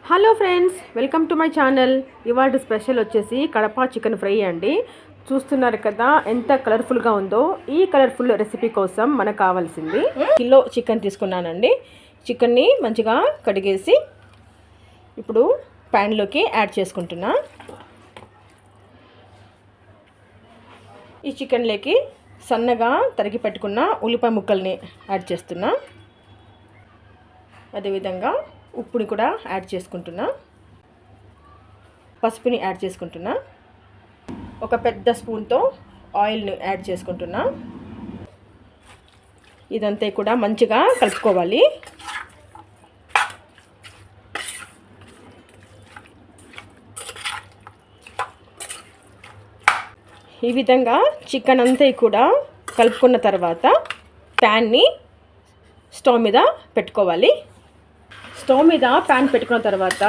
Hello friends, welcome to my channel. ఇవాళ special వచ్చేసి Kadapa chicken fry అండి. చూస్తున్నారు కదా ఎంత కలర్ఫుల్గా ఉందో. ఈ కలర్ఫుల్ రెసిపీ కోసం మనకు కావాల్సింది కిలో చికెన్ తీసుకున్నానండి. చికెన్ని మంచిగా కడిగేసి ఇప్పుడు ప్యాన్లోకి యాడ్ చేసుకుంటున్నా. ఈ చికెన్లోకి సన్నగా తరిగి పెట్టుకున్న ఉల్లిపాయ ముక్కల్ని యాడ్ చేస్తున్నా. అదేవిధంగా ఉప్పుని కూడా యాడ్ చేసుకుంటున్నా. పసుపుని యాడ్ చేసుకుంటున్నా. ఒక పెద్ద స్పూన్తో ఆయిల్ని యాడ్ చేసుకుంటున్నా. ఇదంతా కూడా మంచిగా కలుపుకోవాలి. ఈ విధంగా చికెన్ అంతా కూడా కలుపుకున్న తర్వాత ప్యాన్ని స్టవ్ మీద పెట్టుకోవాలి. స్టవ్ మీద ప్యాన్ పెట్టుకున్న తర్వాత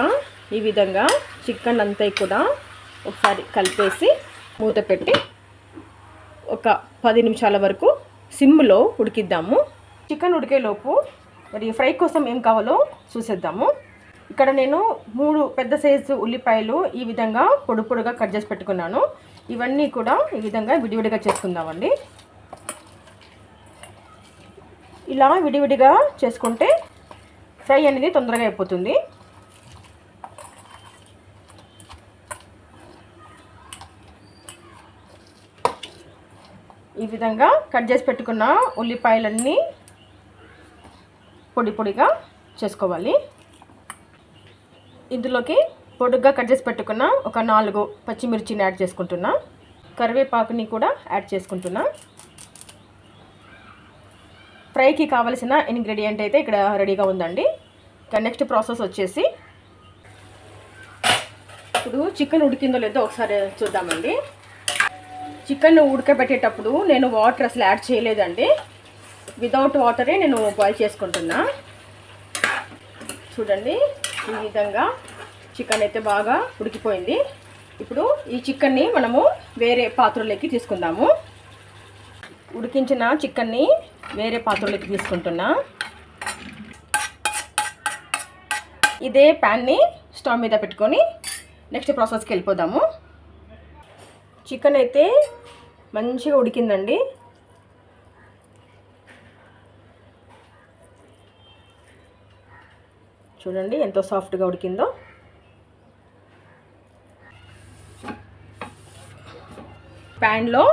ఈ విధంగా చికెన్ అంతా కూడా ఒకసారి కలిపేసి మూత పెట్టి ఒక 10 నిమిషాల వరకు సిమ్లో ఉడికిద్దాము. చికెన్ ఉడికేలోపు మరి ఫ్రై కోసం ఏం కావాలో చూసేద్దాము. ఇక్కడ నేను 3 పెద్ద సైజు ఉల్లిపాయలు ఈ విధంగా పొడుగా కట్ చేసి పెట్టుకున్నాను. ఇవన్నీ కూడా ఈ విధంగా విడివిడిగా చేసుకుందామండి. ఇలా విడివిడిగా చేసుకుంటే ఫ్రై అనేది తొందరగా అయిపోతుంది. ఈ విధంగా కట్ చేసి పెట్టుకున్న ఉల్లిపాయలన్నీ పొడిగా చేసుకోవాలి. ఇందులోకి పొడుగ్గా కట్ చేసి పెట్టుకున్న ఒక 4 పచ్చిమిర్చిని యాడ్ చేసుకుంటున్నా. కరివేపాకుని కూడా యాడ్ చేసుకుంటున్నా. ఫ్రైకి కావలసిన ఇంగ్రీడియంట్ అయితే ఇక్కడ రెడీగా ఉందండి. ఇక నెక్స్ట్ ప్రాసెస్ వచ్చేసి ఇప్పుడు చికెన్ ఉడికిందో లేదో ఒకసారి చూద్దామండి. చికెన్ ఉడకబెట్టేటప్పుడు నేను వాటర్ అసలు యాడ్ చేయలేదండి. వితౌట్ వాటరే నేను బాయిల్ చేసుకుంటున్నా. చూడండి, ఈ విధంగా చికెన్ అయితే బాగా ఉడికిపోయింది. ఇప్పుడు ఈ చికెన్ని మనము వేరే పాత్రలోకి తీసుకుందాము. ఉడికించిన చికెన్ని వేరే పాత్రలోకి తీసుకుంటున్నా. ఇదే ప్యాన్ని స్టవ్ మీద పెట్టుకొని నెక్స్ట్ ప్రాసెస్కి వెళ్ళిపోదాము. చికెన్ అయితే మంచిగా ఉడికిందండి. చూడండి ఎంతో సాఫ్ట్గా ఉడికిందో. ప్యాన్లో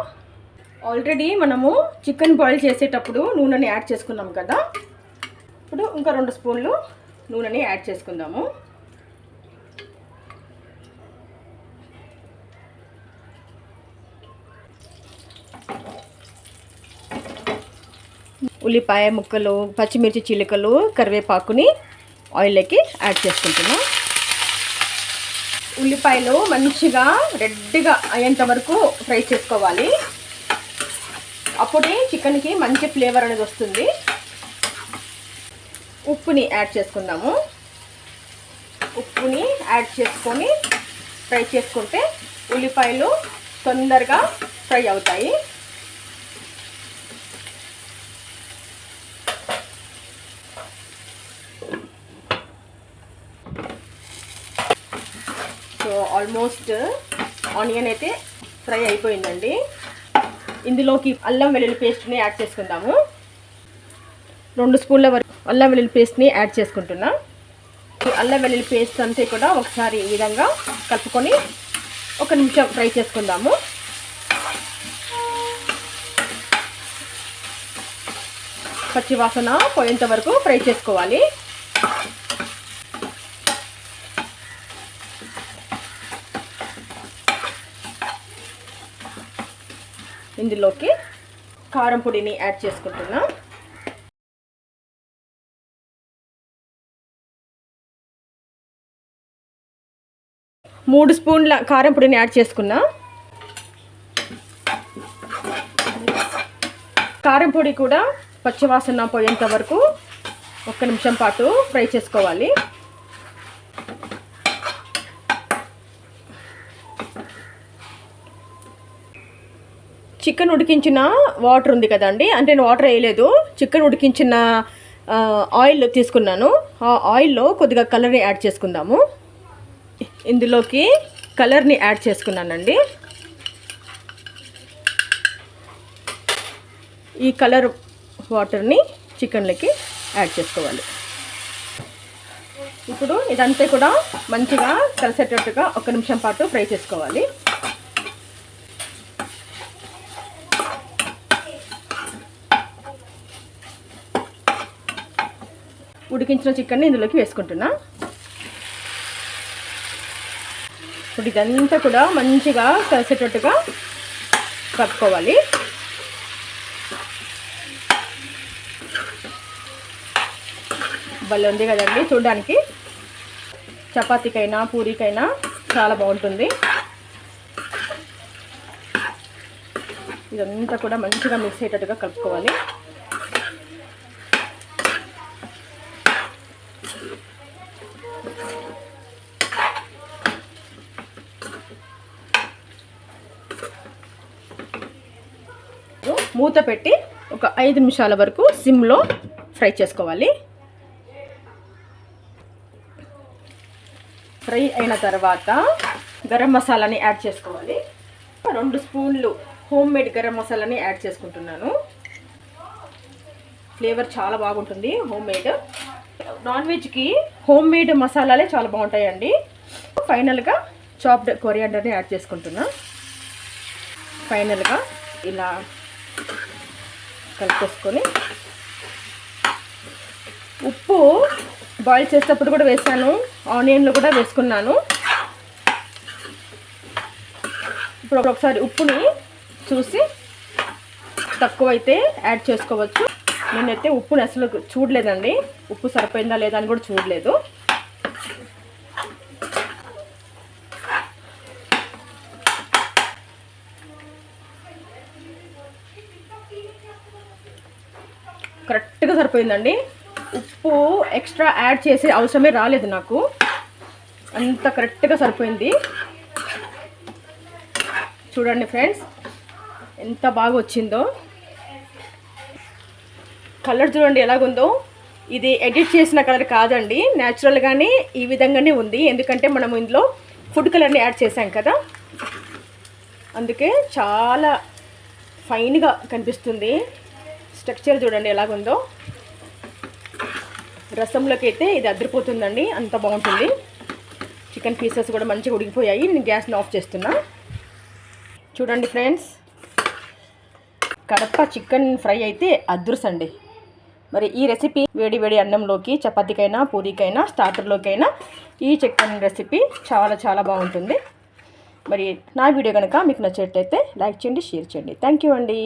ఆల్రెడీ మనము చికెన్ బాయిల్ చేసేటప్పుడు నూనెని యాడ్ చేసుకున్నాం కదా. ఇప్పుడు ఇంకా 2 స్పూన్లు నూనెని యాడ్ చేసుకుందాము. ఉల్లిపాయ ముక్కలు, పచ్చిమిర్చి చిలుకలు, కరివేపాకుని ఆయిల్లోకి యాడ్ చేసుకుంటున్నాం. ఉల్లిపాయలు మంచిగా రెడ్గా అయ్యేంత వరకు ఫ్రై చేసుకోవాలి. అప్పుడే చికెన్కి మంచి ఫ్లేవర్ అనేది వస్తుంది. ఉప్పుని యాడ్ చేసుకుందాము. ఉప్పుని యాడ్ చేసుకొని ఫ్రై చేసుకుంటే ఉల్లిపాయలు తొందరగా ఫ్రై అవుతాయి. సో ఆల్మోస్ట్ ఆనియన్ అయితే ఫ్రై అయిపోయిందండి. ఇందులోకి అల్లం వెల్లుల్లి పేస్ట్ని యాడ్ చేసుకుందాము. 2 స్పూన్ల వరకు అల్లం వెల్లుల్లి పేస్ట్ని యాడ్ చేసుకుంటున్నా. ఈ అల్లం వెల్లుల్లి పేస్ట్ అంతే కూడా ఒకసారి ఈ విధంగా కలుపుకొని 1 నిమిషం ఫ్రై చేసుకుందాము. పచ్చి వాసన పోయేంత వరకు ఫ్రై చేసుకోవాలి. ఇందులోకి కారం పొడిని యాడ్ చేసుకుంటున్నా. 3 స్పూన్ల కారం పొడిని యాడ్ చేసుకున్నా. కారం పొడి కూడా పచ్చివాసన పోయేంత వరకు 1 నిమిషం పాటు ఫ్రై చేసుకోవాలి. చికెన్ ఉడికించిన వాటర్ ఉంది కదండి, అంటే నేను వాటర్ వేయలేదు. చికెన్ ఉడికించిన ఆయిల్ తీసుకున్నాను. ఆ ఆయిల్లో కొద్దిగా కలర్ని యాడ్ చేసుకుందాము. ఇందులోకి కలర్ని యాడ్ చేసుకున్నానండి. ఈ కలర్ వాటర్ని చికెన్లోకి యాడ్ చేసుకోవాలి. ఇప్పుడు ఇదంతా కూడా మంచిగా కలిసేటట్టుగా 1 నిమిషం పాటు ఫ్రై చేసుకోవాలి. ఉడికించిన చికెన్ని ఇందులోకి వేసుకుంటున్నా. ఇప్పుడు ఇదంతా కూడా మంచిగా కలిసేటట్టుగా కలుపుకోవాలి. భలే ఉంది కదండి చూడడానికి. చపాతీకైనా పూరీకైనా చాలా బాగుంటుంది. ఇదంతా కూడా మంచిగా మిక్స్ అయ్యేటట్టుగా కలుపుకోవాలి. మూత పెట్టి ఒక 5 నిమిషాల వరకు సిమ్లో ఫ్రై చేసుకోవాలి. ఫ్రై అయిన తర్వాత గరం మసాలాని యాడ్ చేసుకోవాలి. 2 స్పూన్లు హోమ్ మేడ్ గరం మసాలాని యాడ్ చేసుకుంటున్నాను. ఫ్లేవర్ చాలా బాగుంటుంది హోమ్ మేడ్. నాన్ వెజ్కి హోమ్ మేడ్ మసాలాలే చాలా బాగుంటాయండి. ఫైనల్గా చాప్డ్ కొరియాండర్ని యాడ్ చేసుకుంటున్నా. ఫైనల్గా ఇలా కలిపేసుకొని ఉప్పు బాయిల్ చేసేటప్పుడు కూడా వేసాను, ఆనియన్లో కూడా వేసుకున్నాను. ఇప్పుడు ఒకసారి ఉప్పుని చూసి తక్కువైతే యాడ్ చేసుకోవచ్చు. నేనైతే ఉప్పుని అసలు చూడలేదండి, ఉప్పు సరిపోయిందా లేదా అని కూడా చూడలేదు. కరెక్ట్గా సరిపోయిందండి. ఉప్పు ఎక్స్ట్రా యాడ్ చేసే అవసరమే రాలేదు నాకు, అంత కరెక్ట్గా సరిపోయింది. చూడండి ఫ్రెండ్స్ ఎంత బాగా వచ్చిందో. కలర్ చూడండి ఎలాగుందో. ఇది ఎడిట్ చేసిన కలర్ కాదండి, న్యాచురల్గానే ఈ విధంగానే ఉంది. ఎందుకంటే మనం ఇందులో ఫుడ్ కలర్ని యాడ్ చేసాం కదా, అందుకే చాలా ఫైన్గా కనిపిస్తుంది. స్ట్రక్చర్ చూడండి ఎలాగుందో. రసంలోకి అయితే ఇది అదిరిపోతుందండి, అంత బాగుంటుంది. చికెన్ పీసెస్ కూడా మంచిగా ఉడికిపోయాయి. నేను గ్యాస్ని ఆఫ్ చేస్తున్నా. చూడండి ఫ్రెండ్స్, కడప చికెన్ ఫ్రై అయితే అదృసండి. మరి ఈ రెసిపీ వేడి వేడి అన్నంలోకి, చపాతీకైనా పూరీకైనా స్టార్టర్లోకైనా ఈ చికెన్ రెసిపీ చాలా చాలా బాగుంటుంది. మరి నా వీడియో కనుక మీకు నచ్చినట్లయితే లైక్ చేయండి, షేర్ చేయండి. థ్యాంక్ యూ అండి.